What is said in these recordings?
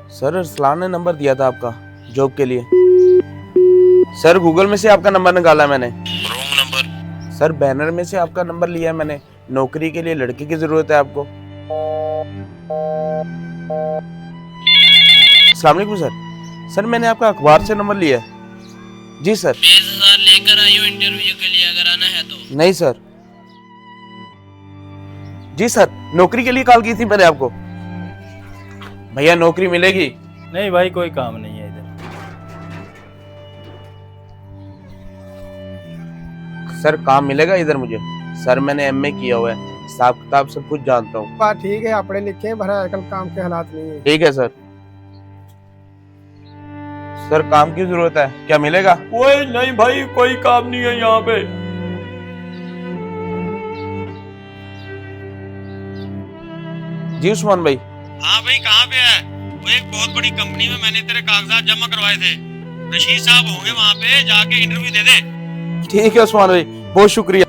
Sir Arsalan ने number दिया था आपका जॉब के लिए। सर गूगल में से आपका नंबर निकाला है मैंने। Wrong number. सर बैनर में से आपका नंबर लिया है मैंने। नौकरी के लिए लड़के की जरूरत है आपको। अस्सलाम वालेकुम सर। सर मैंने आपका अखबार से नंबर लिया है। जी सर। 20,000 लेकर आइयो इंटरव्यू के लिए अगर आना है तो। नहीं सर। जी सर, नौकरी के लिए कॉल की थी मैंने आपको। भैया नौकरी मिलेगी? नहीं भाई, कोई काम नहीं है इधर। सर काम मिलेगा इधर मुझे? सर मैंने एमए किया हुआ है, हिसाब किताब सब कुछ जानता हूँ। बात ठीक है, आप पढ़े लिखे हैं, पर आजकल काम के हालात नहीं है। ठीक है सर। सर काम की जरूरत है, क्या मिलेगा? कोई नहीं भाई, कोई काम नहीं है यहाँ पे। जी उस्मान भाई। हाँ भाई, कहाँ पे है? वो एक बहुत बड़ी कंपनी में मैंने तेरे कागजात जमा करवाए थे। रशीद साहब होंगे वहाँ पे, जाके इंटरव्यू दे दे। ठीक है उस्मान भाई, बहुत शुक्रिया।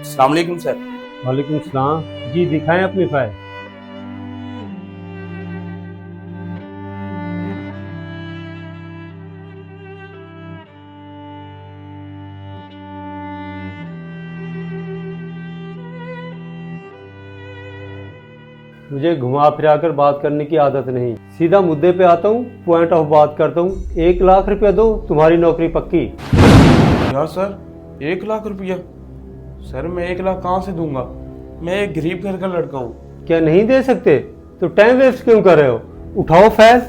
अस्सलाम वालेकुम सर। वालेकुम सलाम। जी दिखाएं अपनी फाइल। मुझे घुमा फिरा कर बात करने की आदत नहीं, सीधा मुद्दे पे आता हूँ, पॉइंट ऑफ बात करता हूँ। 1,00,000 रुपया दो, तुम्हारी नौकरी पक्की। यार सर 1,00,000 रुपया? सर मैं 1,00,000 कहाँ से दूंगा? मैं एक गरीब घर का लड़का हूँ। क्या नहीं दे सकते? तो टाइम वेस्ट क्यों कर रहे हो? उठाओ फाइल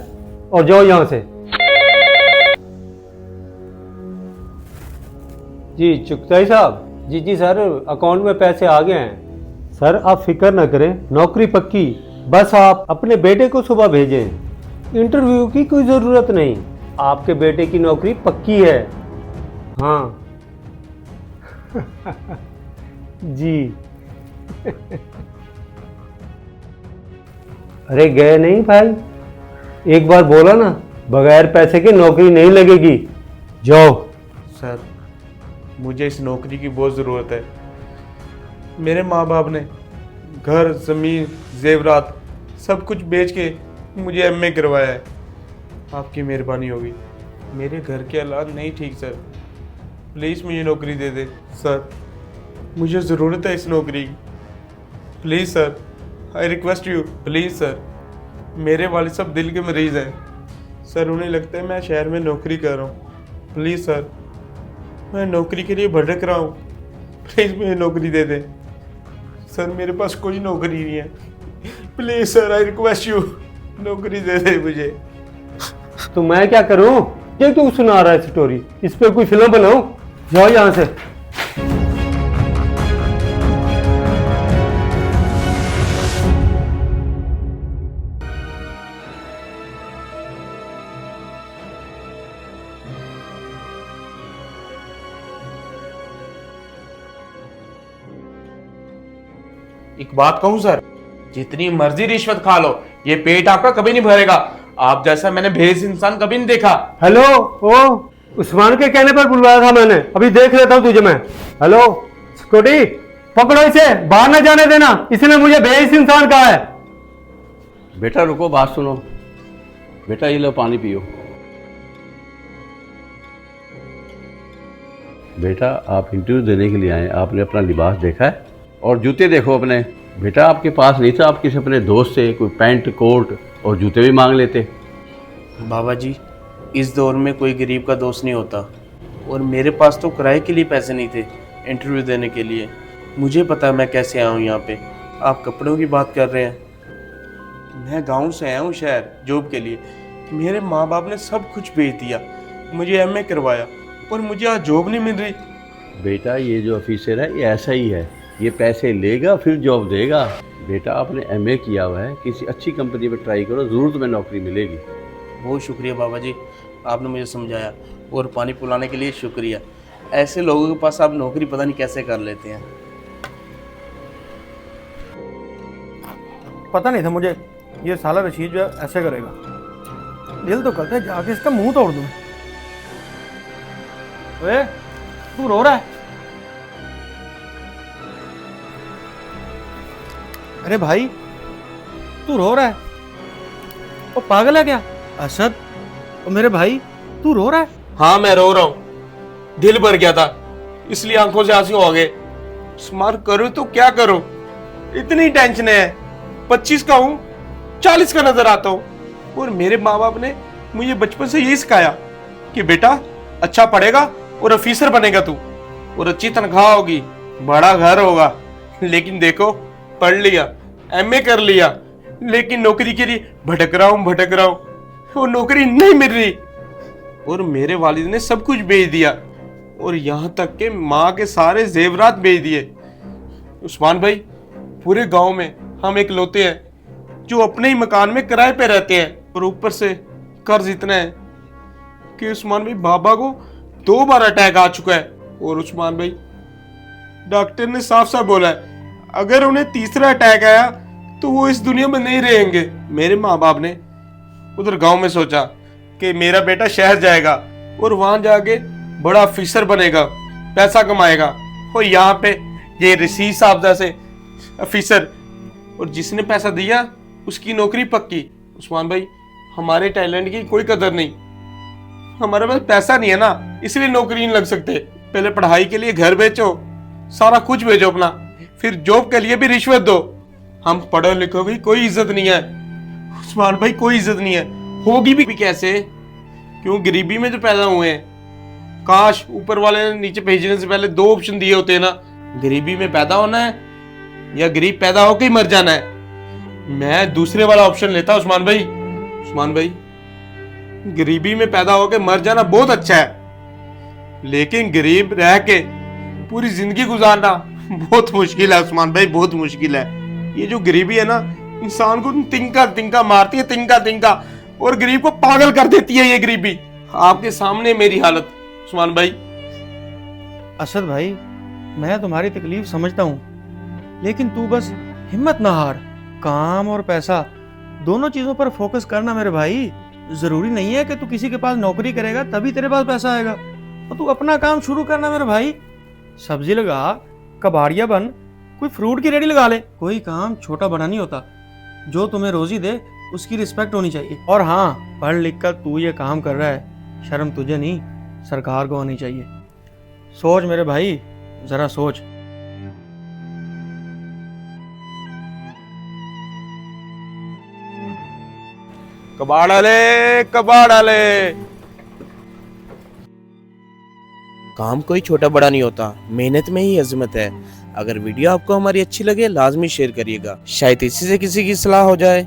और जाओ यहाँ से। जी चुगताई साहब। जी सर, अकाउंट में पैसे आ गए हैं। सर आप फिक्र ना करें, नौकरी पक्की। बस आप अपने बेटे को सुबह भेजें, इंटरव्यू की कोई ज़रूरत नहीं। आपके बेटे की नौकरी पक्की है। हाँ जी अरे गए नहीं भाई, एक बार बोला ना, बगैर पैसे के नौकरी नहीं लगेगी। जाओ। सर मुझे इस नौकरी की बहुत ज़रूरत है। मेरे माँ बाप ने घर ज़मीन जेवरात सब कुछ बेच के मुझे एमए करवाया है। आपकी मेहरबानी होगी। मेरे घर के हालात नहीं ठीक सर, प्लीज़ मुझे नौकरी दे दे सर। मुझे ज़रूरत है इस नौकरी की। Please sir, I request you, please sir. मेरे वालिद साहब दिल के मरीज़ हैं सर, उन्हें लगता है मैं शहर में नौकरी कर रहा हूँ। प्लीज़ सर, मैं नौकरी के लिए भटक रहा हूँ, प्लीज़ मुझे नौकरी दे दें सर। मेरे पास कोई नौकरी नहीं है, please sir, I request you, नौकरी दे दे मुझे। तो मैं क्या करूं? ये क्यों सुना रहा है स्टोरी? इस पे कोई फिल्म बनाऊं? जाओ यहां से। एक बात कहूं सर, जितनी मर्जी रिश्वत खा लो, ये पेट आपका कभी नहीं भरेगा। आप जैसा मैंने भेस इंसान कभी नहीं देखा। हेलो, ओ उस्मान के कहने पर बुलवाया था मैंने, अभी देख लेता हूं तुझे मैं। हेलो सिक्योरिटी, पकड़ो इसे, बाहर न जाने देना, इसने मुझे बेइस इंसान कहा है। बेटा रुको, बात सुनो। बेटा ये लो पानी पियो। बेटा आप इंटरव्यू देने के लिए आए, आपने अपना लिबास देखा है? और जूते देखो अपने। बेटा आपके पास नहीं था, आप किसी अपने दोस्त से कोई पैंट कोट और जूते भी मांग लेते। बाबा जी, इस दौर में कोई गरीब का दोस्त नहीं होता, और मेरे पास तो किराए के लिए पैसे नहीं थे इंटरव्यू देने के लिए। मुझे पता है मैं कैसे आया हूँ यहाँ पे। आप कपड़ों की बात कर रहे हैं, मैं गांव से आया हूँ शहर जॉब के लिए। मेरे माँ बाप ने सब कुछ बेच दिया, मुझे एमए करवाया, और मुझे आज जॉब नहीं मिल रही। बेटा ये जो ऑफिसर है ये ऐसा ही है, ये पैसे लेगा फिर जॉब देगा। बेटा आपने एमए किया हुआ है, किसी अच्छी कंपनी में ट्राई करो, ज़रूर तुम्हें नौकरी मिलेगी। बहुत शुक्रिया बाबा जी, आपने मुझे समझाया, और पानी पिलाने के लिए शुक्रिया। ऐसे लोगों के पास आप नौकरी पता नहीं कैसे कर लेते हैं। पता नहीं था मुझे ये साला रशीद जो है ऐसे करेगा। दिल तो करता है जाके इसका मुंह तोड़ दूं। ओए तू रो रहा है? अरे भाई तू रो रहा है? वो पागल है क्या? असद, ओ मेरे भाई, तू रो रहा है? हाँ मैं रो रहा हूँ, दिल भर गया था इसलिए आंखों से आंसू आ गए। स्मार्ट करूँ तो क्या करूँ, इतनी टेंशन है। 25 का हूँ, 40 का नजर आता हूँ। और मेरे माँ बाप ने मुझे बचपन से यही सिखाया कि बेटा अच्छा पढ़ेगा और ऑफिसर बनेगा तू, और अच्छी तनख्वाह होगी, बड़ा घर होगा। लेकिन देखो, पढ़ लिया, एमए कर लिया, लेकिन नौकरी के लिए भटक रहा हूँ, वो नौकरी नहीं मिल रही। और मेरे वालिद ने सब कुछ बेच दिया, और यहाँ तक के माँ के सारे जेवरात बेच दिए। उस्मान भाई, पूरे गांव में हम इकलौते हैं जो अपने ही मकान में किराए पे रहते हैं, और ऊपर से कर्ज इतना है कि उस्मान भाई बाबा को 2 बार अटैक आ चुका है। और उस्मान भाई, डॉक्टर ने साफ साफ बोला है अगर उन्हें तीसरा अटैक आया तो वो इस दुनिया में नहीं रहेंगे। मेरे माँ बाप ने उधर गांव में सोचा कि मेरा बेटा शहर जाएगा और वहां जाके बड़ा ऑफिसर बनेगा, पैसा कमाएगा, और यहाँ पे ये रशीद साहब जैसे ऑफिसर, और जिसने पैसा दिया उसकी नौकरी पक्की। उस्मान भाई, हमारे टैलेंट की कोई कदर नहीं, हमारे पास पैसा नहीं है ना, इसलिए नौकरी नहीं लग सकते। पहले पढ़ाई के लिए घर बेचो, सारा कुछ बेचो अपना, फिर जॉब के लिए भी रिश्वत दो। हम पढ़ो लिखो की कोई इज्जत नहीं है उस्मान भाई, कोई इज्जत नहीं है, होगी भी कैसे? क्यों गरीबी में जो पैदा हुए हैं। काश ऊपर वाले ने नीचे भेजने से पहले 2 ऑप्शन दिए होते ना, गरीबी में पैदा होना है या गरीब पैदा होकर ही मर जाना है। मैं दूसरे वाला ऑप्शन लेता उस्मान भाई। उस्मान भाई, गरीबी में पैदा होकर मर जाना बहुत अच्छा है, लेकिन गरीब रह के पूरी जिंदगी गुजारना बहुत मुश्किल है उस्मान भाई, बहुत मुश्किल है। ये जो गरीबी है ना, इंसान को तिनका तिनका मारती है, तिनका, और गरीब को पागल कर देती है ये गरीबी। आपके सामने मेरी हालत उस्मान भाई। असद भाई, मैं तुम्हारी तकलीफ समझता हूँ, लेकिन तू बस हिम्मत ना हार। काम और पैसा दोनों चीजों पर फोकस करना मेरे भाई। जरूरी नहीं है कि तू किसी के पास नौकरी करेगा तभी तेरे पास पैसा आएगा, तो तू अपना काम शुरू करना मेरे भाई। सब्जी लगा, कबाड़िया बन, कोई फ्रूट की रेडी लगा ले। कोई काम छोटा बड़ा नहीं होता, जो तुम्हें रोजी दे उसकी रिस्पेक्ट होनी चाहिए। और हाँ, पढ़ लिख कर तू ये काम कर रहा है, शर्म तुझे नहीं सरकार को होनी चाहिए। सोच मेरे भाई, जरा सोच। कबाड़ वाले। काम कोई छोटा बड़ा नहीं होता, मेहनत में ही अजमत है। अगर वीडियो आपको हमारी अच्छी लगे लाजमी शेयर करिएगा, शायद इसी से किसी की सलाह हो जाए।